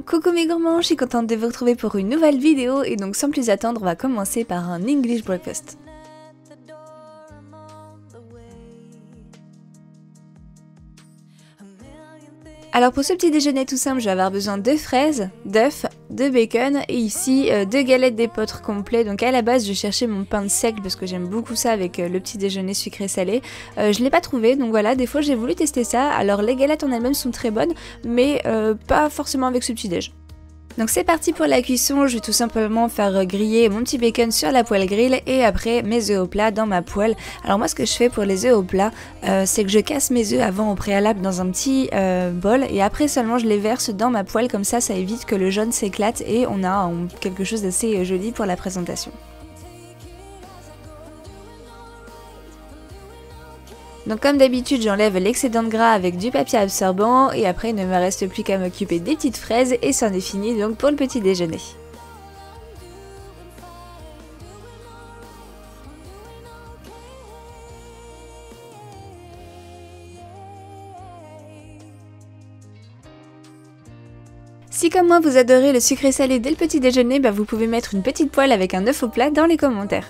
Coucou mes gourmands, je suis contente de vous retrouver pour une nouvelle vidéo et donc sans plus attendre, on va commencer par un English breakfast. Alors pour ce petit déjeuner tout simple, je vais avoir besoin de fraises, d'œufs, de bacon et ici deux galettes d'épeautre complets. Donc à la base je cherchais mon pain de seigle parce que j'aime beaucoup ça avec le petit déjeuner sucré salé. Je l'ai pas trouvé, donc voilà, des fois j'ai voulu tester ça. Alors les galettes en elles-mêmes sont très bonnes, mais pas forcément avec ce petit déj. Donc c'est parti pour la cuisson, je vais tout simplement faire griller mon petit bacon sur la poêle grill et après mes œufs au plat dans ma poêle. Alors moi ce que je fais pour les œufs au plat, c'est que je casse mes œufs avant au préalable dans un petit bol et après seulement je les verse dans ma poêle, comme ça évite que le jaune s'éclate et on a quelque chose d'assez joli pour la présentation. Donc comme d'habitude j'enlève l'excédent de gras avec du papier absorbant et après il ne me reste plus qu'à m'occuper des petites fraises et c'en est fini donc pour le petit déjeuner. Si comme moi vous adorez le sucré salé dès le petit déjeuner, vous pouvez mettre une petite poêle avec un œuf au plat dans les commentaires.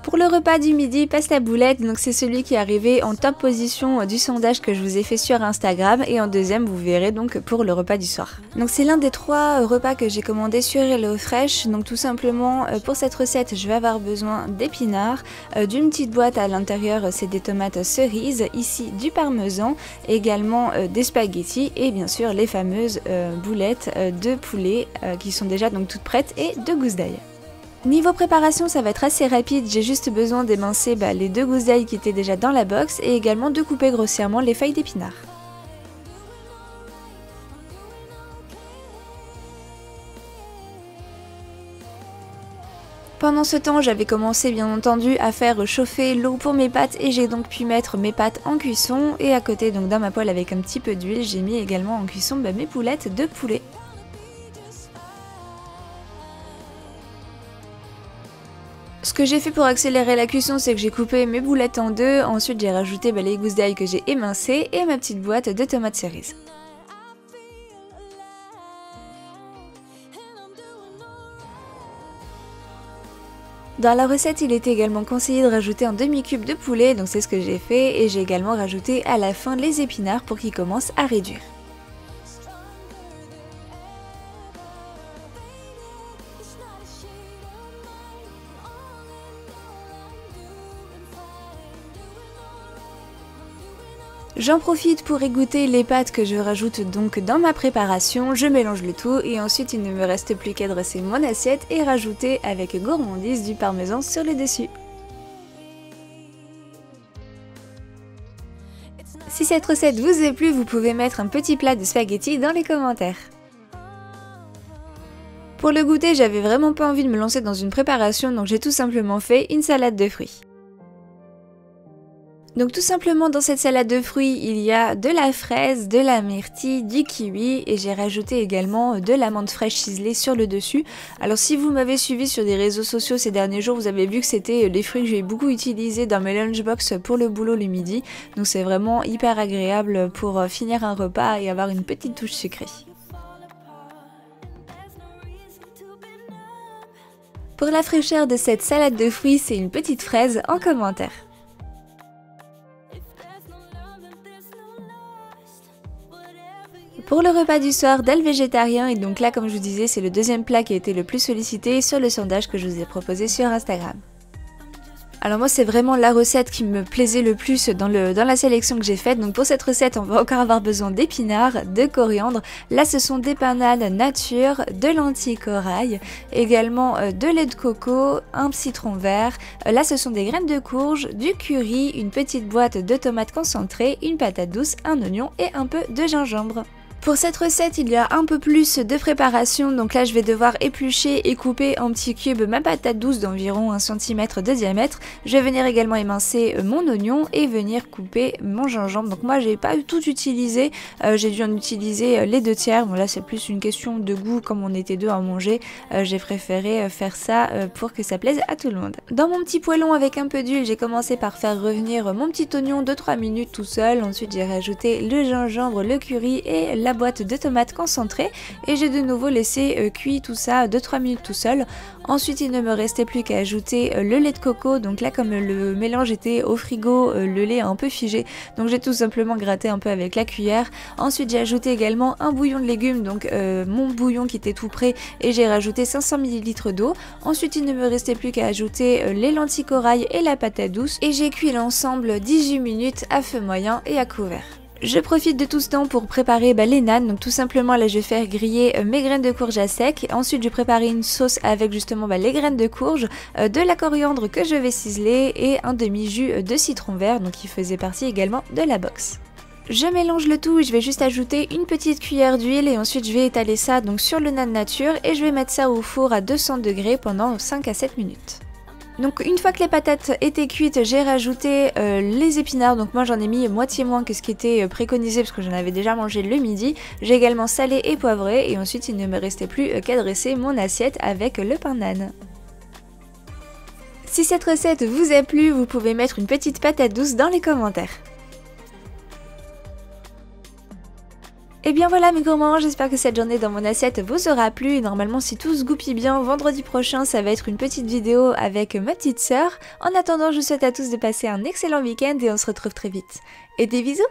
Pour le repas du midi, pasta boulette, donc c'est celui qui est arrivé en top position du sondage que je vous ai fait sur Instagram et en deuxième vous verrez donc pour le repas du soir. Donc c'est l'un des 3 repas que j'ai commandé sur HelloFresh, donc tout simplement pour cette recette je vais avoir besoin d'épinards, d'une petite boîte à l'intérieur c'est des tomates cerises, ici du parmesan, également des spaghettis et bien sûr les fameuses boulettes de poulet qui sont déjà donc toutes prêtes et de gousses d'ail. Niveau préparation ça va être assez rapide, j'ai juste besoin d'émincer les 2 gousses d'ail qui étaient déjà dans la box et également de couper grossièrement les feuilles d'épinards. Pendant ce temps j'avais commencé bien entendu à faire chauffer l'eau pour mes pâtes et j'ai donc pu mettre mes pâtes en cuisson et à côté donc dans ma poêle avec un petit peu d'huile j'ai mis également en cuisson mes boulettes de poulet. Ce que j'ai fait pour accélérer la cuisson, c'est que j'ai coupé mes boulettes en 2, ensuite j'ai rajouté les gousses d'ail que j'ai émincées et ma petite boîte de tomates cerises. Dans la recette, il était également conseillé de rajouter un demi-cube de poulet, donc c'est ce que j'ai fait et j'ai également rajouté à la fin les épinards pour qu'ils commencent à réduire. J'en profite pour égoutter les pâtes que je rajoute donc dans ma préparation, je mélange le tout et ensuite il ne me reste plus qu'à dresser mon assiette et rajouter avec gourmandise du parmesan sur le dessus. Si cette recette vous a plu, vous pouvez mettre un petit plat de spaghettis dans les commentaires. Pour le goûter, j'avais vraiment pas envie de me lancer dans une préparation donc j'ai tout simplement fait une salade de fruits. Donc tout simplement dans cette salade de fruits, il y a de la fraise, de la myrtille, du kiwi et j'ai rajouté également de l'amande fraîche ciselée sur le dessus. Alors si vous m'avez suivi sur des réseaux sociaux ces derniers jours, vous avez vu que c'était les fruits que j'ai beaucoup utilisés dans mes lunchbox pour le boulot le midi. Donc c'est vraiment hyper agréable pour finir un repas et avoir une petite touche sucrée. Pour la fraîcheur de cette salade de fruits, c'est une petite fraise en commentaire. Pour le repas du soir, dalle végétarien et donc là comme je vous disais c'est le deuxième plat qui a été le plus sollicité sur le sondage que je vous ai proposé sur Instagram. Alors moi c'est vraiment la recette qui me plaisait le plus dans la sélection que j'ai faite, donc pour cette recette on va encore avoir besoin d'épinards, de coriandre, là ce sont des pananes nature, de lentilles corail, également de lait de coco, un citron vert, là ce sont des graines de courge, du curry, une petite boîte de tomates concentrées, une patate douce, un oignon et un peu de gingembre. Pour cette recette, il y a un peu plus de préparation, donc là je vais devoir éplucher et couper en petits cubes ma patate douce d'environ 1 cm de diamètre. Je vais venir également émincer mon oignon et venir couper mon gingembre. Donc moi j'ai pas tout utilisé, j'ai dû en utiliser les 2/3. Bon là c'est plus une question de goût, comme on était 2 à manger, j'ai préféré faire ça pour que ça plaise à tout le monde. Dans mon petit poêlon avec un peu d'huile, j'ai commencé par faire revenir mon petit oignon de 3 minutes tout seul. Ensuite j'ai rajouté le gingembre, le curry et la boîte de tomates concentrées et j'ai de nouveau laissé cuit tout ça 2-3 minutes tout seul. Ensuite il ne me restait plus qu'à ajouter le lait de coco, donc là comme le mélange était au frigo, le lait a un peu figé, donc j'ai tout simplement gratté un peu avec la cuillère. Ensuite j'ai ajouté également un bouillon de légumes, donc mon bouillon qui était tout prêt, et j'ai rajouté 500 ml d'eau. Ensuite il ne me restait plus qu'à ajouter les lentilles corail et la patate douce et j'ai cuit l'ensemble 18 minutes à feu moyen et à couvert. Je profite de tout ce temps pour préparer les nanes, donc tout simplement là je vais faire griller mes graines de courge à sec. Ensuite je vais préparer une sauce avec justement les graines de courge, de la coriandre que je vais ciseler et un demi-jus de citron vert, donc qui faisait partie également de la box. Je mélange le tout et je vais juste ajouter une petite cuillère d'huile et ensuite je vais étaler ça donc sur le nan nature et je vais mettre ça au four à 200 degrés pendant 5 à 7 minutes. Donc une fois que les patates étaient cuites, j'ai rajouté les épinards, donc moi j'en ai mis moitié moins que ce qui était préconisé parce que j'en avais déjà mangé le midi. J'ai également salé et poivré et ensuite il ne me restait plus qu'à dresser mon assiette avec le pain nan. Si cette recette vous a plu, vous pouvez mettre une petite patate douce dans les commentaires. Et bien voilà mes gourmands, j'espère que cette journée dans mon assiette vous aura plu et normalement si tout se goupille bien, vendredi prochain ça va être une petite vidéo avec ma petite sœur. En attendant, je vous souhaite à tous de passer un excellent week-end et on se retrouve très vite. Et des bisous!